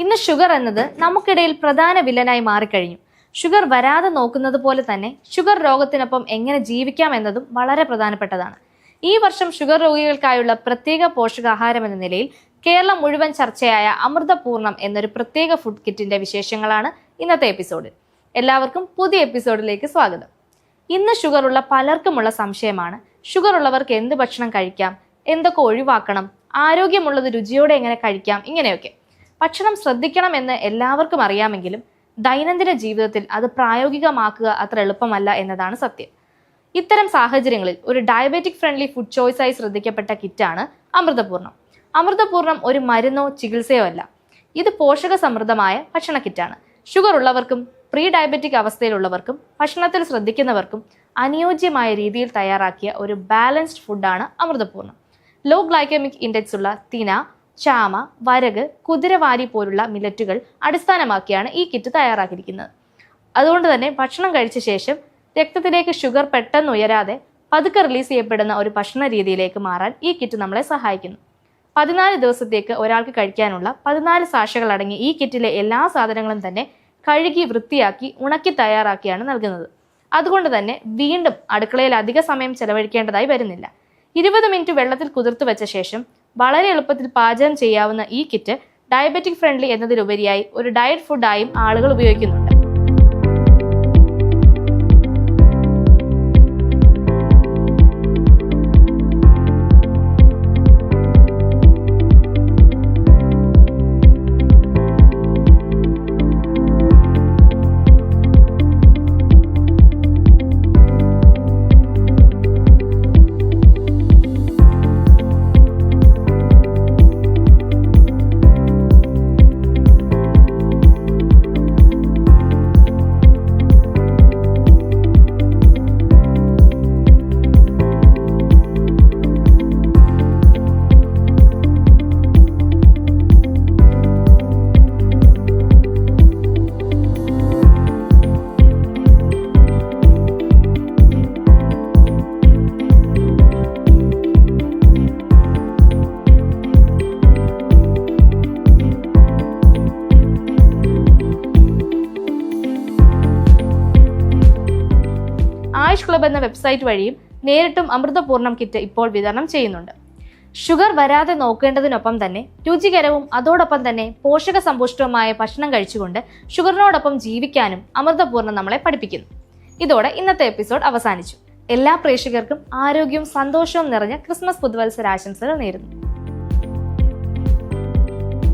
ഇന്ന് ഷുഗർ എന്നത് നമുക്കിടയിൽ പ്രധാന വില്ലനായി മാറിക്കഴിഞ്ഞു. ഷുഗർ വരാതെ നോക്കുന്നത് പോലെ തന്നെ ഷുഗർ രോഗത്തിനൊപ്പം എങ്ങനെ ജീവിക്കാം എന്നതും വളരെ പ്രധാനപ്പെട്ടതാണ്. ഈ വർഷം ഷുഗർ രോഗികൾക്കായുള്ള പ്രത്യേക പോഷകാഹാരം എന്ന നിലയിൽ കേരളം മുഴുവൻ ചർച്ചയായ അമൃതപൂർണം എന്നൊരു പ്രത്യേക ഫുഡ് കിറ്റിന്റെ വിശേഷങ്ങളാണ് ഇന്നത്തെ എപ്പിസോഡിൽ. എല്ലാവർക്കും പുതിയ എപ്പിസോഡിലേക്ക് സ്വാഗതം. ഇന്ന് ഷുഗർ ഉള്ള പലർക്കുമുള്ള സംശയമാണ്, ഷുഗർ ഉള്ളവർക്ക് എന്ത് ഭക്ഷണം കഴിക്കാം, എന്തൊക്കെ ഒഴിവാക്കണം, ആരോഗ്യമുള്ളത് രുചിയോടെ എങ്ങനെ കഴിക്കാം, ഇങ്ങനെയൊക്കെ. ഭക്ഷണം ശ്രദ്ധിക്കണം എന്ന് എല്ലാവർക്കും അറിയാമെങ്കിലും ദൈനംദിന ജീവിതത്തിൽ അത് പ്രായോഗികമാക്കുക അത്ര എളുപ്പമല്ല എന്നതാണ് സത്യം. ഇത്തരം സാഹചര്യങ്ങളിൽ ഒരു ഡയബറ്റിക് ഫ്രണ്ട്ലി ഫുഡ് ചോയ്സായി ശ്രദ്ധിക്കപ്പെട്ട കിറ്റാണ് അമൃതപൂർണം. അമൃതപൂർണം ഒരു മരുന്നോ ചികിത്സയോ അല്ല, ഇത് പോഷക സമൃദ്ധമായ ഭക്ഷണ കിറ്റാണ്. ഷുഗർ ഉള്ളവർക്കും പ്രീ ഡയബറ്റിക് അവസ്ഥയിലുള്ളവർക്കും ഭക്ഷണത്തിൽ ശ്രദ്ധിക്കുന്നവർക്കും അനുയോജ്യമായ രീതിയിൽ തയ്യാറാക്കിയ ഒരു ബാലൻസ്ഡ് ഫുഡാണ് അമൃതപൂർണം. ലോ ഗ്ലൈക്കമിക് ഇൻഡെക്സ് ഉള്ള തിന, ചാമ, വരക്, കുതിരവാരി പോലുള്ള മില്ലറ്റുകൾ അടിസ്ഥാനമാക്കിയാണ് ഈ കിറ്റ് തയ്യാറാക്കിയിരിക്കുന്നത്. അതുകൊണ്ട് തന്നെ ഭക്ഷണം കഴിച്ച ശേഷം രക്തത്തിലേക്ക് ഷുഗർ പെട്ടെന്ന് ഉയരാതെ പതുക്കെ റിലീസ് ചെയ്യപ്പെടുന്ന ഒരു ഭക്ഷണ രീതിയിലേക്ക് മാറാൻ ഈ കിറ്റ് നമ്മളെ സഹായിക്കുന്നു. 14 ദിവസത്തേക്ക് ഒരാൾക്ക് കഴിക്കാനുള്ള 14 സാഷകൾ അടങ്ങിയ ഈ കിറ്റിലെ എല്ലാ സാധനങ്ങളും തന്നെ കഴുകി വൃത്തിയാക്കി ഉണക്കി തയ്യാറാക്കിയാണ് നൽകുന്നത്. അതുകൊണ്ട് തന്നെ വീണ്ടും അടുക്കളയിൽ അധിക സമയം ചെലവഴിക്കേണ്ടതായി വരുന്നില്ല. 20 മിനിറ്റ് വെള്ളത്തിൽ കുതിർത്ത് വെച്ച ശേഷം വളരെ എളുപ്പത്തിൽ പാചകം ചെയ്യാവുന്ന ഈ കിറ്റ് ഡയബറ്റിക് ഫ്രണ്ട്ലി എന്നതിലുപരിയായി ഒരു ഡയറ്റ് ഫുഡായും ആളുകൾ ഉപയോഗിക്കുന്നുണ്ട്. ആയുഷ് ക്ലബ് എന്ന വെബ്സൈറ്റ് വഴിയും നേരിട്ടും അമൃതപൂർണം കിറ്റ് ഇപ്പോൾ വിതരണം ചെയ്യുന്നുണ്ട്. ഷുഗർ വരാതെ നോക്കേണ്ടതിനൊപ്പം തന്നെ രുചികരവും അതോടൊപ്പം തന്നെ പോഷക സമ്പുഷ്ടവുമായ ഭക്ഷണം കഴിച്ചുകൊണ്ട് ഷുഗറിനോടൊപ്പം ജീവിക്കാനും അമൃതപൂർണം നമ്മളെ പഠിപ്പിക്കുന്നു. ഇതോടെ ഇന്നത്തെ എപ്പിസോഡ് അവസാനിച്ചു. എല്ലാ പ്രേക്ഷകർക്കും ആരോഗ്യവും സന്തോഷവും നിറഞ്ഞ ക്രിസ്മസ് പുതുവത്സരാശംസകൾ നേരുന്നു.